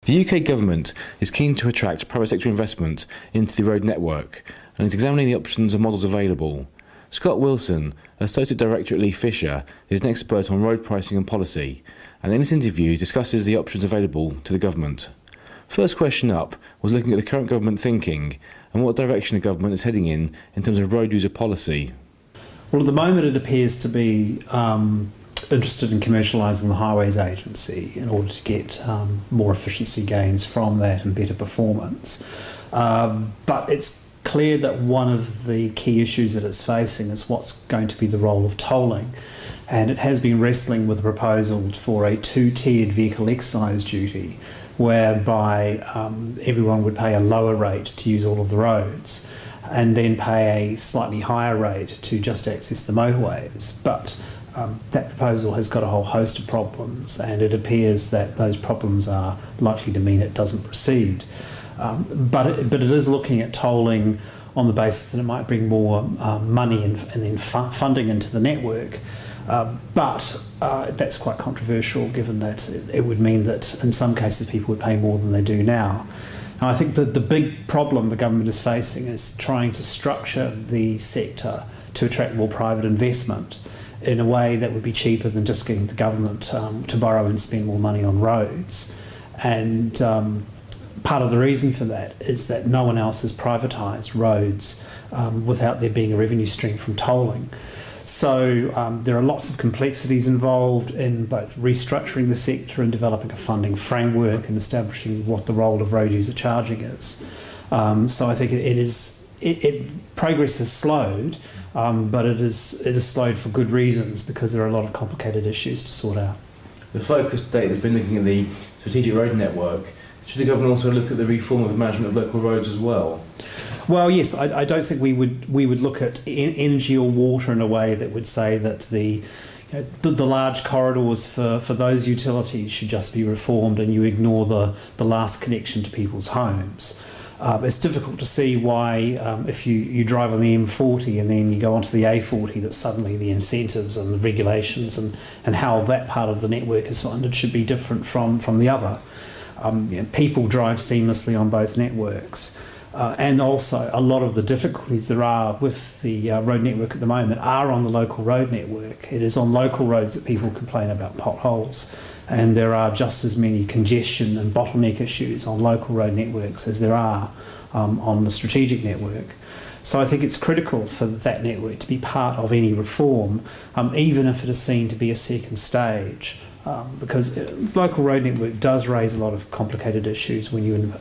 The UK government is keen to attract private sector investment into the road network and is examining the options and models available. Scott Wilson, Associate Director at LeighFisher, is an expert on road pricing and policy, and in this interview discusses the options available to the government. First question up was looking at the current government thinking and what direction the government is heading in terms of road user policy. Well, at the moment it appears to be interested in commercialising the Highways Agency in order to get more efficiency gains from that and better performance. But it's clear that one of the key issues that it's facing is what's going to be the role of tolling. And it has been wrestling with a proposal for a two-tiered vehicle excise duty, whereby everyone would pay a lower rate to use all of the roads and then pay a slightly higher rate to just access the motorways. But that proposal has got a whole host of problems, and it appears that those problems are likely to mean it doesn't proceed. But it is looking at tolling on the basis that it might bring more money and then funding into the network. But that's quite controversial, given that it would mean that in some cases people would pay more than they do now. Now, I think that the big problem the government is facing is trying to structure the sector to attract more private investment in a way that would be cheaper than just getting the government to borrow and spend more money on roads. And part of the reason for that is that no one else has privatised roads without there being a revenue stream from tolling. So there are lots of complexities involved in both restructuring the sector and developing a funding framework and establishing what the role of road user charging is. So I think progress has slowed, but it is slowed for good reasons, because there are a lot of complicated issues to sort out. The focus today has been looking at the strategic road network. Should the government also look at the reform of the management of local roads as well? Well, yes, I don't think we would look at energy or water in a way that would say that the large corridors for those utilities should just be reformed and you ignore the last connection to people's homes. It's difficult to see why if you drive on the M40 and then you go onto the A40, that suddenly the incentives and the regulations and how that part of the network is funded should be different from the other. People drive seamlessly on both networks. And also a lot of the difficulties there are with the road network at the moment are on the local road network. It is on local roads that people complain about potholes, and there are just as many congestion and bottleneck issues on local road networks as there are on the strategic network. So I think it's critical for that network to be part of any reform, even if it is seen to be a second stage. Because local road network does raise a lot of complicated issues when you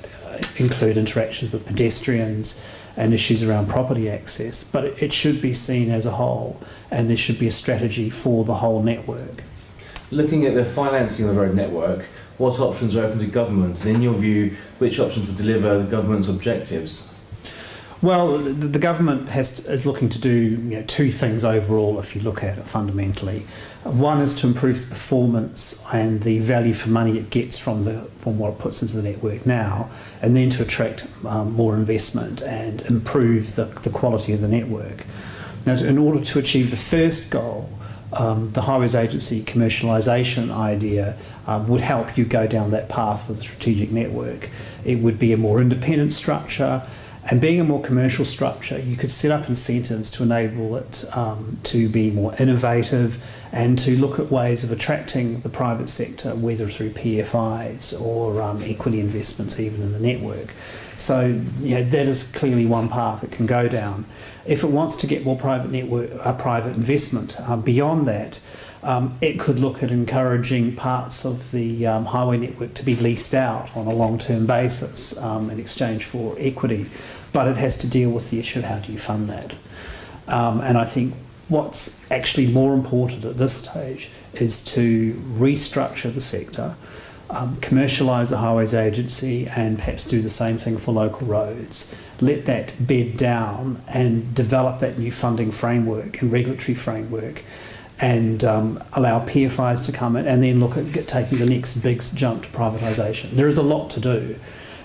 include interactions with pedestrians and issues around property access, but it should be seen as a whole, and there should be a strategy for the whole network. Looking at the financing of the road network, what options are open to government, and in your view, which options would deliver the government's objectives? Well, the government is looking to do two things overall, if you look at it fundamentally. One is to improve the performance and the value for money it gets from what it puts into the network now, and then to attract more investment and improve the quality of the network. Now, in order to achieve the first goal, the Highways Agency commercialisation idea would help you go down that path with the strategic network. It would be a more independent structure. And being a more commercial structure, you could set up incentives to enable it to be more innovative and to look at ways of attracting the private sector, whether through PFIs or equity investments even in the network. So that is clearly one path it can go down. If it wants to get more private investment beyond that, it could look at encouraging parts of the highway network to be leased out on a long-term basis in exchange for equity. But it has to deal with the issue of how do you fund that. And I think what's actually more important at this stage is to restructure the sector, commercialise the Highways Agency, and perhaps do the same thing for local roads. Let that bed down and develop that new funding framework and regulatory framework, and allow PFIs to come in, and then look at taking the next big jump to privatisation. There is a lot to do,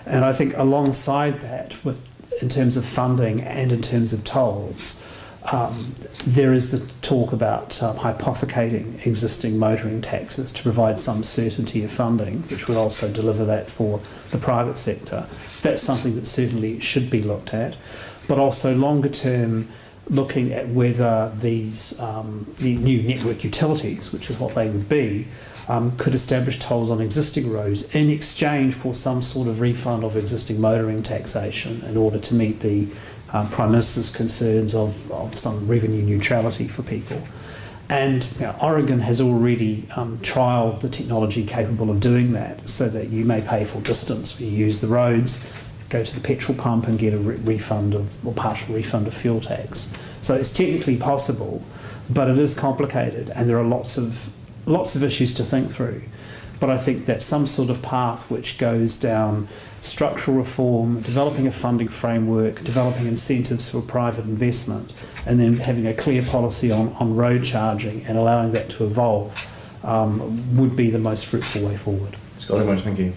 and I think alongside that, in terms of funding and in terms of tolls, There is the talk about hypothecating existing motoring taxes to provide some certainty of funding, which would also deliver that for the private sector. That's something that certainly should be looked at, but also longer term, looking at whether these the new network utilities, which is what they would be, could establish tolls on existing roads in exchange for some sort of refund of existing motoring taxation in order to meet the Prime Minister's concerns of some revenue neutrality for people. And Oregon has already trialled the technology capable of doing that, so that you may pay for distance where you use the roads, go to the petrol pump and get a refund of, or partial refund of fuel tax. So it's technically possible, but it is complicated, and there are lots of issues to think through. But I think that some sort of path which goes down structural reform, developing a funding framework, developing incentives for private investment, and then having a clear policy on road charging and allowing that to evolve would be the most fruitful way forward. Scott, very much, thank you.